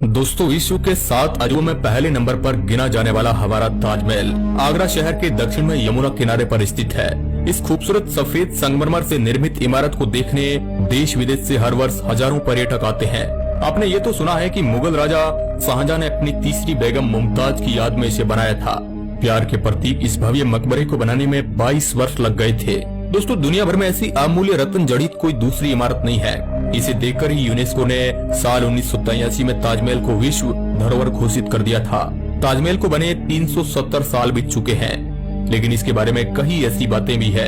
दोस्तों, विश्व के 7 अजूबों में पहले नंबर पर गिना जाने वाला हमारा ताजमहल आगरा शहर के दक्षिण में यमुना किनारे पर स्थित है। इस खूबसूरत सफेद संगमरमर से निर्मित इमारत को देखने देश विदेश से हर वर्ष हजारों पर्यटक आते हैं। आपने ये तो सुना है कि मुगल राजा शाहजहां ने अपनी तीसरी बेगम मुमताज की याद में इसे बनाया था। प्यार के प्रतीक इस भव्य मकबरे को बनाने में 22 वर्ष लग गए थे। दोस्तों, दुनिया भर में ऐसी अमूल्य रत्न जड़ित कोई दूसरी इमारत नहीं है। इसे देखकर ही यूनेस्को ने साल 1983 में ताजमहल को विश्व धरोहर घोषित कर दिया था। ताजमहल को बने 370 साल बीत चुके हैं, लेकिन इसके बारे में कई ऐसी बातें भी है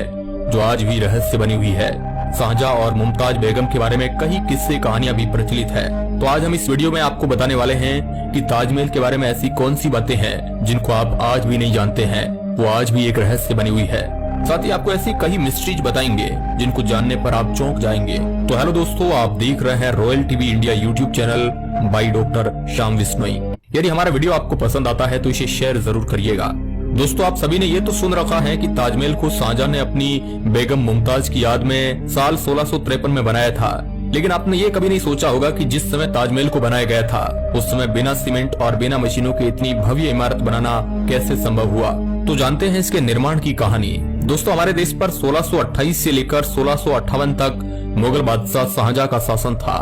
जो आज भी रहस्य बनी हुई है। शाहजहां और मुमताज बेगम के बारे में कई किस्से कहानियां भी प्रचलित है। तो आज हम इस वीडियो में आपको बताने वाले हैं कि ताजमहल के बारे में ऐसी कौन सी बातें हैं जिनको आप आज भी नहीं जानते हैं, वो आज भी एक रहस्य बनी हुई है। साथ ही आपको ऐसी कई मिस्ट्रीज बताएंगे जिनको जानने पर आप चौंक जाएंगे। तो हेलो दोस्तों, आप देख रहे हैं Royal TV India YouTube channel by doctor Shyam Vishnoi. यदि हमारा वीडियो आपको पसंद आता है तो इसे शेयर जरूर करिएगा। दोस्तों, आप सभी ने ये तो सुन रखा है कि ताजमहल को शाहजहां ने अपनी बेगम मुमताज की याद में साल 1653 में बनाया था, लेकिन आपने ये कभी नहीं सोचा होगा कि जिस समय ताजमहल को बनाया गया था उस समय बिना सीमेंट और बिना मशीनों के इतनी भव्य इमारत बनाना कैसे संभव हुआ। तो जानते हैं इसके निर्माण की कहानी। दोस्तों, हमारे देश पर 1628 से लेकर 1658 तक मुगल बादशाह शाहजहां का शासन था।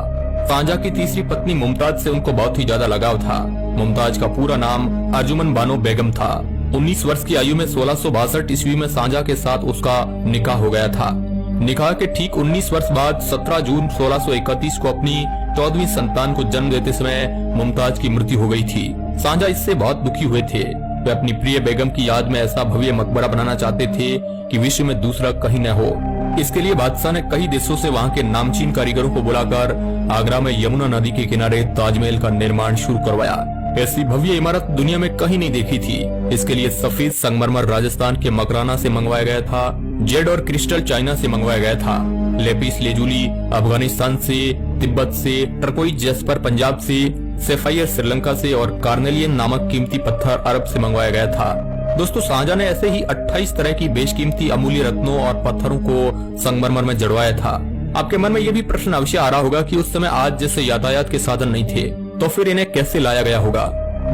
शाहजहां की तीसरी पत्नी मुमताज से उनको बहुत ही ज्यादा लगाव था। मुमताज का पूरा नाम अर्जुमन बानो बेगम था। 19 वर्ष की आयु में 1662 ईस्वी में शाहजहां के साथ उसका निकाह हो गया था। निकाह के ठीक 19 वर्ष बाद 17 जून 1631 को अपनी 14वीं संतान को जन्म देते समय मुमताज की मृत्यु हो गई थी। शाहजहां इससे बहुत दुखी हुए थे। वे अपनी प्रिय बेगम की याद में ऐसा भव्य मकबरा बनाना चाहते थे कि विश्व में दूसरा कहीं न हो। इसके लिए बादशाह ने कई देशों से वहां के नामचीन कारीगरों को बुलाकर आगरा में यमुना नदी के किनारे ताजमहल का निर्माण शुरू करवाया। ऐसी भव्य इमारत दुनिया में कहीं नहीं देखी थी। इसके लिए सफेद संगमरमर राजस्थान के मकराना से मंगवाया गया था, जेड और क्रिस्टल चाइना से मंगवाया गया था, लेपिस लेजुली अफगानिस्तान से, तिब्बत से, टर्कोइज जैस्पर पंजाब से, सेफायर श्रीलंका से और कार्नेलियन नामक कीमती पत्थर अरब से मंगवाया गया था। दोस्तों, शाहजहां ने ऐसे ही 28 तरह की बेशकीमती अमूल्य रत्नों और पत्थरों को संगमरमर में जड़वाया था। आपके मन में यह भी प्रश्न अवश्य आ रहा होगा कि उस समय आज जैसे यातायात के साधन नहीं थे, तो फिर इन्हें कैसे लाया गया होगा।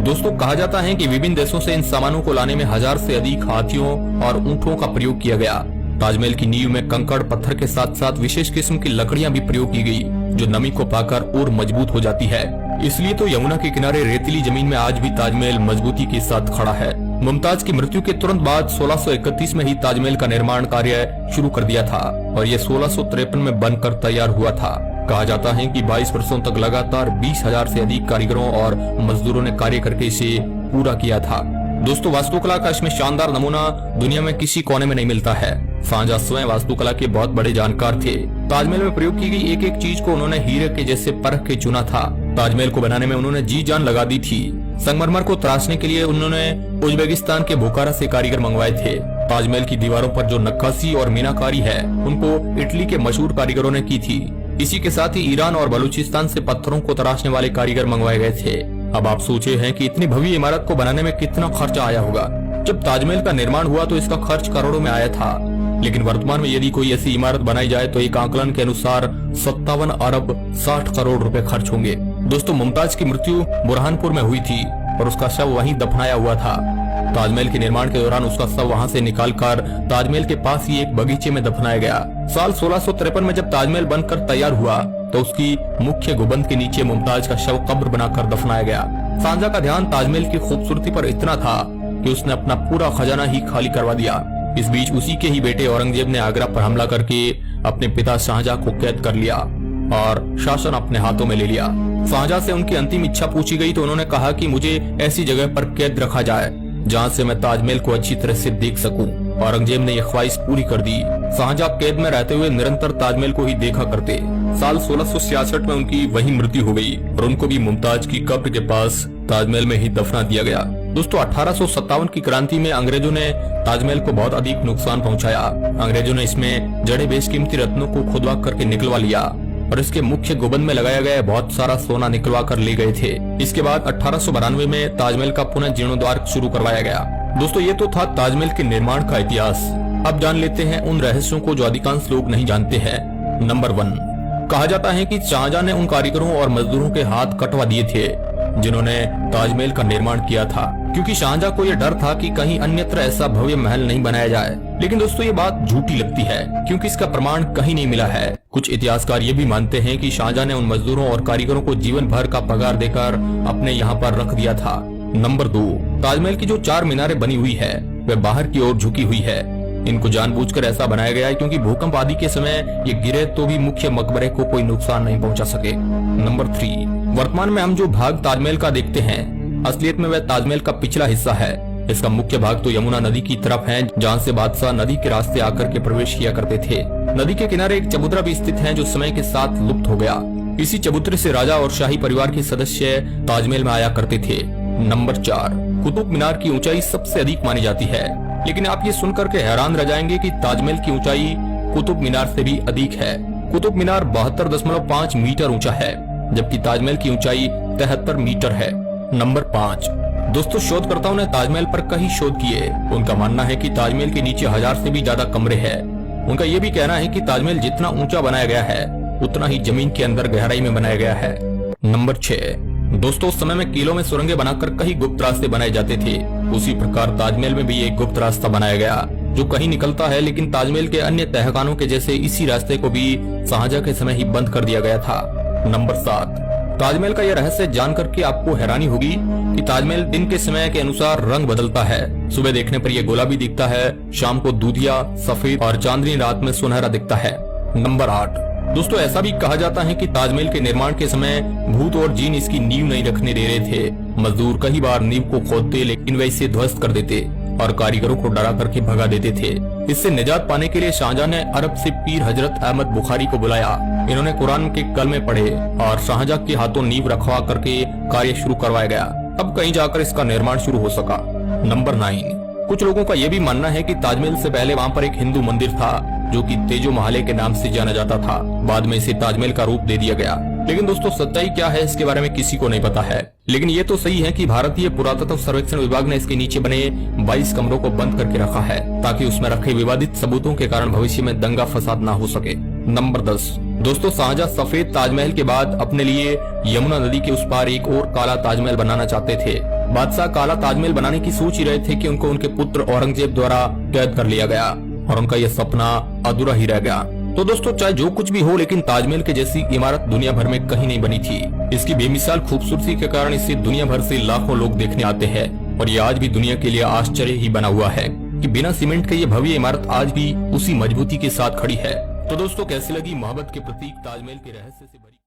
दोस्तों, कहा जाता है कि विभिन्न देशों से इन सामानों को लाने में 1000 से अधिक हाथियों और ऊंटों का प्रयोग किया गया। ताजमहल की नींव में कंकड़ पत्थर के साथ साथ विशेष किस्म की लकड़ियां भी प्रयोग की गई, जो नमी को पाकर और मजबूत हो जाती है। इसलिए तो यमुना के किनारे रेतीली जमीन में आज भी ताजमहल मजबूती के साथ खड़ा है। मुमताज की मृत्यु के तुरंत बाद 1631 में ही ताजमहल का निर्माण कार्य शुरू कर दिया था और ये 1653 में बनकर तैयार हुआ था। कहा जाता है कि 22 वर्षों तक लगातार 20,000 से अधिक कारीगरों और मजदूरों ने कार्य करके इसे पूरा किया था। दोस्तों, वास्तुकला का इसमें शानदार नमूना दुनिया में किसी कोने में नहीं मिलता है। शाहजहां स्वयं वास्तुकला के बहुत बड़े जानकार थे। ताजमहल में प्रयोग की गई एक एक चीज को उन्होंने हीरे के जैसे परख के चुना था। ताजमहल को बनाने में उन्होंने जी जान लगा दी थी। संगमरमर को तराशने के लिए उन्होंने उज्बेकिस्तान के बोकारा से कारीगर मंगवाए थे। ताजमहल की दीवारों पर जो नक्काशी और मीनाकारी है उनको इटली के मशहूर कारीगरों ने की थी। इसी के साथ ही ईरान और बलूचिस्तान से पत्थरों को तराशने वाले कारीगर मंगवाए गए थे। अब आप सोचे हैं कि इतनी भव्य इमारत को बनाने में कितना खर्चा आया होगा। जब ताजमहल का निर्माण हुआ तो इसका खर्च करोड़ों में आया था, लेकिन वर्तमान में यदि कोई ऐसी इमारत बनाई जाए तो एक आकलन के अनुसार 57 अरब 60 करोड़ रुपए खर्च होंगे। दोस्तों, मुमताज की मृत्यु बुरहानपुर में हुई थी और उसका शव वहीं दफनाया हुआ था। ताजमहल के निर्माण के दौरान उसका शव वहां से निकालकर ताजमहल के पास ही एक बगीचे में दफनाया गया। साल 1653 में जब ताजमहल बनकर तैयार हुआ तो उसकी मुख्य गुंबद के नीचे मुमताज का शव कब्र बनाकर दफनाया गया। शाहजहां का ध्यान ताजमहल की खूबसूरती पर इतना था कि उसने अपना पूरा खजाना ही खाली करवा दिया। इस बीच उसी के ही बेटे औरंगजेब ने आगरा पर हमला करके अपने पिता शाहजहां को कैद कर लिया और शासन अपने हाथों में ले लिया। शाहजहां से उनकी अंतिम इच्छा पूछी गई तो उन्होंने कहा कि मुझे ऐसी जगह पर कैद रखा जाए जहां से मैं ताजमहल को अच्छी तरह से देख सकूं। औरंगजेब ने यह ख्वाहिश पूरी कर दी। शाहजहां कैद में रहते हुए निरंतर ताजमहल को ही देखा करते। साल 1666 में उनकी वहीं मृत्यु हो गई और उनको भी मुमताज की कब्र के पास ताजमहल में ही दफना दिया गया। दोस्तों, 1857 की क्रांति में अंग्रेजों ने ताजमहल को बहुत अधिक नुकसान पहुंचाया। अंग्रेजों ने इसमें जड़े बेशकीमती रत्नों को खुदवा करके निकलवा लिया और इसके मुख्य गुंबद में लगाया गया बहुत सारा सोना निकलवा कर ले गए थे। इसके बाद 1892 में ताजमहल का पुनः जीर्णोद्धार शुरू करवाया गया। दोस्तों, ये तो था ताजमहल के निर्माण का इतिहास। अब जान लेते हैं उन रहस्यों को जो अधिकांश लोग नहीं जानते हैं। नंबर 1, कहा जाता है कि शाहजहां ने उन कारीगरों और मजदूरों के हाथ कटवा दिए थे जिन्होंने ताजमहल का निर्माण किया था, क्योंकि शाहजहां को यह डर था कि कहीं अन्यत्र ऐसा भव्य महल नहीं बनाया जाए। लेकिन दोस्तों ये बात झूठी लगती है, क्योंकि इसका प्रमाण कहीं नहीं मिला है। कुछ इतिहासकार ये भी मानते हैं कि शाहजहां ने उन मजदूरों और कारीगरों को जीवन भर का पगार देकर अपने यहाँ पर रख दिया था। नंबर 2, ताजमहल की जो 4 मीनारें बनी हुई है वह बाहर की ओर झुकी हुई है। इनको जानबूझकर ऐसा बनाया गया है क्योंकि भूकंप आदि के समय ये गिरे तो भी मुख्य मकबरे को कोई नुकसान नहीं पहुंचा सके। नंबर 3, वर्तमान में हम जो भाग ताजमहल का देखते हैं, असलियत में वह ताजमहल का पिछला हिस्सा है। इसका मुख्य भाग तो यमुना नदी की तरफ है, जहाँ से बादशाह नदी के रास्ते आकर के प्रवेश किया करते थे। नदी के किनारे एक चबूतरा भी स्थित है जो समय के साथ लुप्त हो गया। इसी चबूतरे से राजा और शाही परिवार के सदस्य ताजमहल में आया करते थे। नंबर 4, कुतुब मीनार की ऊंचाई सबसे अधिक मानी जाती है, लेकिन आप ये सुनकर के हैरान रह जाएंगे कि ताजमहल की ऊंचाई कुतुब मीनार से भी अधिक है। कुतुब मीनार 72.5 मीटर ऊंचा है, जबकि ताजमहल की ऊंचाई 73 मीटर है। नंबर 5, दोस्तों शोधकर्ताओं ने ताजमहल पर कई शोध किए। उनका मानना है कि ताजमहल के नीचे 1000 से भी ज्यादा कमरे हैं। उनका ये भी कहना है कि ताजमहल जितना ऊंचा बनाया गया है उतना ही जमीन के अंदर गहराई में बनाया गया है। नंबर 6, दोस्तों उस समय में किलों में सुरंगें बनाकर कई गुप्त रास्ते बनाए जाते थे। उसी प्रकार ताजमहल में भी एक गुप्त रास्ता बनाया गया जो कहीं निकलता है, लेकिन ताजमहल के अन्य तहखानों के जैसे इसी रास्ते को भी शाहजहां के समय ही बंद कर दिया गया था। नंबर 7, ताजमहल का यह रहस्य जानकर के आपको हैरानी होगी कि ताजमहल दिन के समय के अनुसार रंग बदलता है। सुबह देखने पर यह गुलाबी दिखता है, शाम को दूधिया, सफेद और चांदनी रात में सुनहरा दिखता है। नंबर 8, दोस्तों ऐसा भी कहा जाता है कि ताजमहल के निर्माण के समय भूत और जीन इसकी नींव नहीं रखने दे रहे थे। मजदूर कई बार नींव को खोदते, लेकिन वे इसे ध्वस्त कर देते और कारीगरों को डरा करके भगा देते थे। इससे निजात पाने के लिए शाहजहां ने अरब से पीर हजरत अहमद बुखारी को बुलाया। इन्होंने कुरान के कलमे पढ़े और शाहजहां के हाथों नींव रखवा करके कार्य शुरू करवाया गया। अब कहीं जाकर इसका निर्माण शुरू हो सका। नंबर 9, कुछ लोगों का यह भी मानना है कि ताजमहल से पहले वहाँ पर एक हिंदू मंदिर था जो कि तेजो महल के नाम से जाना जाता था। बाद में इसे ताजमहल का रूप दे दिया गया। लेकिन दोस्तों सच्चाई क्या है इसके बारे में किसी को नहीं पता है। लेकिन ये तो सही है कि भारतीय पुरातत्व सर्वेक्षण विभाग ने इसके नीचे बने 22 कमरों को बंद करके रखा है, ताकि उसमें रखे विवादित सबूतों के कारण भविष्य में दंगा फसाद न हो सके। नंबर 10, दोस्तों शाहजहां सफेद ताजमहल के बाद अपने लिए यमुना नदी के उस पार एक और काला ताजमहल बनाना चाहते थे। बादशाह काला ताजमहल बनाने की सोच ही रहे थे कि उनको उनके पुत्र औरंगजेब द्वारा कैद कर लिया गया और उनका यह सपना अधूरा ही रह गया। तो दोस्तों चाहे जो कुछ भी हो, लेकिन ताजमहल के जैसी इमारत दुनिया भर में कहीं नहीं बनी थी। इसकी बेमिसाल खूबसूरती के कारण इसे दुनिया भर से लाखों लोग देखने आते हैं और ये आज भी दुनिया के लिए आश्चर्य ही बना हुआ है कि बिना सीमेंट के ये भव्य इमारत आज भी उसी मजबूती के साथ खड़ी है। तो दोस्तों कैसी लगी मोहब्बत के प्रतीक ताजमहल के रहस्य से भरी